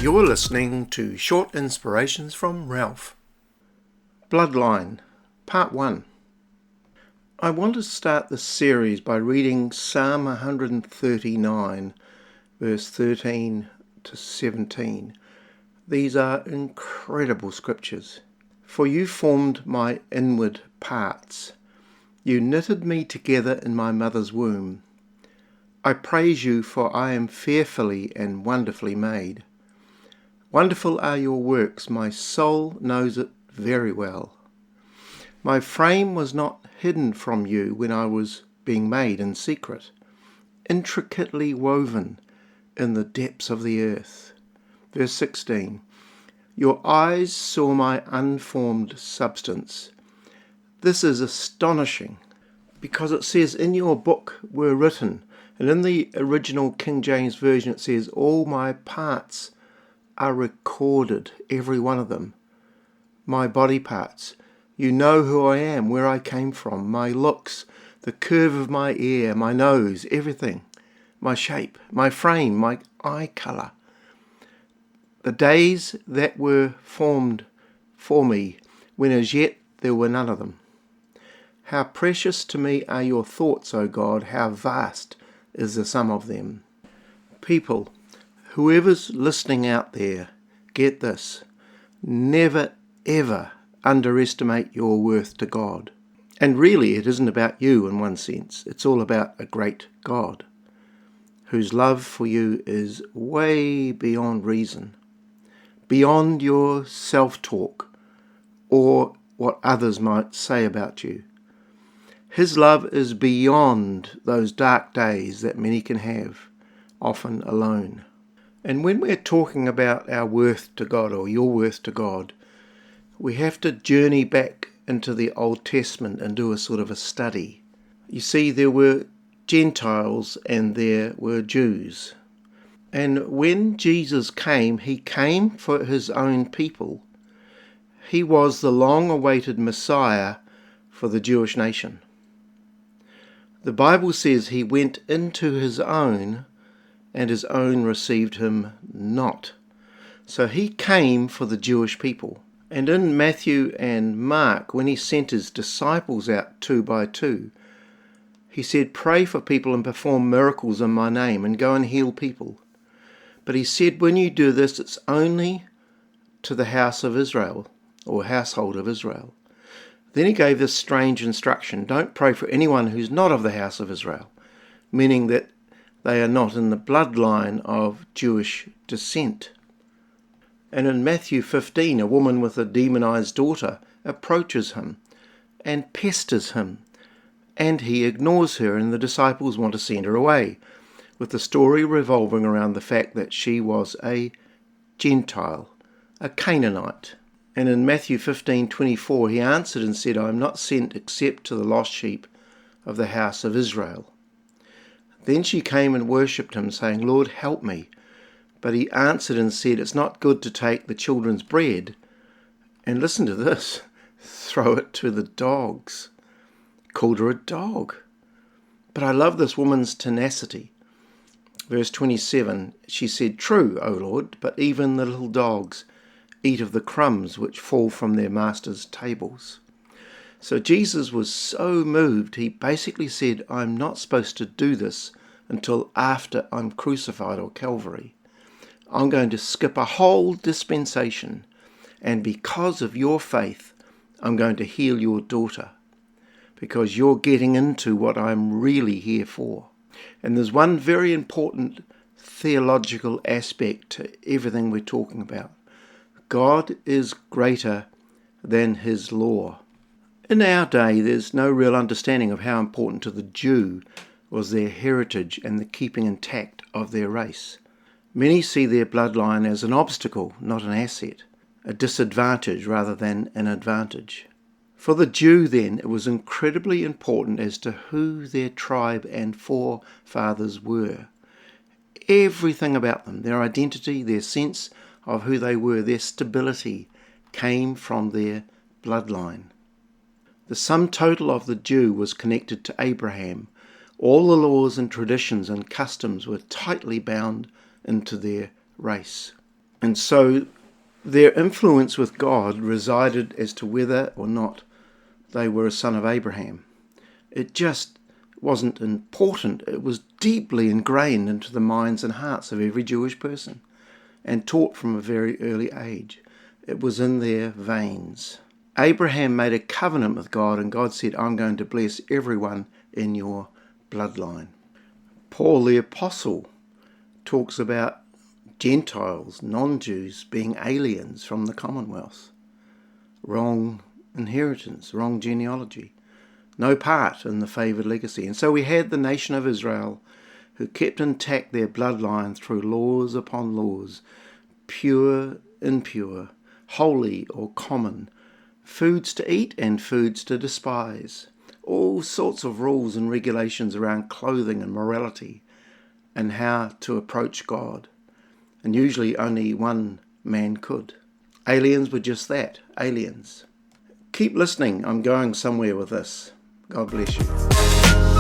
You're listening to Short Inspirations from Ralph. Bloodline, Part 1. I want to start this series by reading Psalm 139, verse 13 to 17. These are incredible scriptures. For you formed my inward parts. You knitted me together in my mother's womb. I praise you, for I am fearfully and wonderfully made. Wonderful are your works, my soul knows it very well. My frame was not hidden from you when I was being made in secret, intricately woven in the depths of the earth. Verse 16. Your eyes saw my unformed substance. This is astonishing, because it says in your book were written, and in the original King James Version it says all my parts are recorded, every one of them. My body parts. You know who I am, where I came from, my looks, the curve of my ear, my nose, everything, my shape, my frame, my eye colour. The days that were formed for me, when as yet there were none of them. How precious to me are your thoughts, O God, how vast is the sum of them. People, whoever's listening out there, get this. Never, ever underestimate your worth to God. And really, it isn't about you in one sense. It's all about a great God, whose love for you is way beyond reason, beyond your self-talk or what others might say about you. His love is beyond those dark days that many can have, often alone. And when we're talking about our worth to God, or your worth to God, we have to journey back into the Old Testament and do a sort of a study. You see, there were Gentiles and there were Jews. And when Jesus came, he came for his own people. He was the long-awaited Messiah for the Jewish nation. The Bible says he went into his own, and his own received him not. So he came for the Jewish people. And in Matthew and Mark, when he sent his disciples out 2 by 2, he said, pray for people and perform miracles in my name and go and heal people. But he said, when you do this, it's only to the house of Israel, or household of Israel. Then he gave this strange instruction, don't pray for anyone who's not of the house of Israel, meaning that they are not in the bloodline of Jewish descent. And in Matthew 15, a woman with a demonized daughter approaches him and pesters him, and he ignores her, and the disciples want to send her away, with the story revolving around the fact that she was a Gentile, a Canaanite. And in Matthew 15:24, he answered and said, I am not sent except to the lost sheep of the house of Israel. Then she came and worshipped him, saying, Lord, help me. But he answered and said, it's not good to take the children's bread, and listen to this, throw it to the dogs. Called her a dog. But I love this woman's tenacity. Verse 27, she said, true, O Lord, but even the little dogs eat of the crumbs which fall from their masters' tables. So Jesus was so moved, he basically said, I'm not supposed to do this until after I'm crucified or Calvary. I'm going to skip a whole dispensation, and because of your faith, I'm going to heal your daughter, because you're getting into what I'm really here for. And there's one very important theological aspect to everything we're talking about. God is greater than his law. In our day, there's no real understanding of how important to the Jew was their heritage and the keeping intact of their race. Many see their bloodline as an obstacle, not an asset, a disadvantage rather than an advantage. For the Jew, then, it was incredibly important as to who their tribe and forefathers were. Everything about them, their identity, their sense of who they were, their stability, came from their bloodline. The sum total of the Jew was connected to Abraham. All the laws and traditions and customs were tightly bound into their race. And so their influence with God resided as to whether or not they were a son of Abraham. It just wasn't important. It was deeply ingrained into the minds and hearts of every Jewish person and taught from a very early age. It was in their veins. Abraham made a covenant with God, and God said, I'm going to bless everyone in your bloodline. Paul the Apostle talks about Gentiles, non-Jews, being aliens from the Commonwealth. Wrong inheritance, wrong genealogy. No part in the favoured legacy. And so we had the nation of Israel, who kept intact their bloodline through laws upon laws, pure, impure, holy or common, foods to eat and foods to despise, all sorts of rules and regulations around clothing and morality and how to approach God. And usually only one man could. Aliens were just that, aliens. Keep listening, I'm going somewhere with this. God bless you.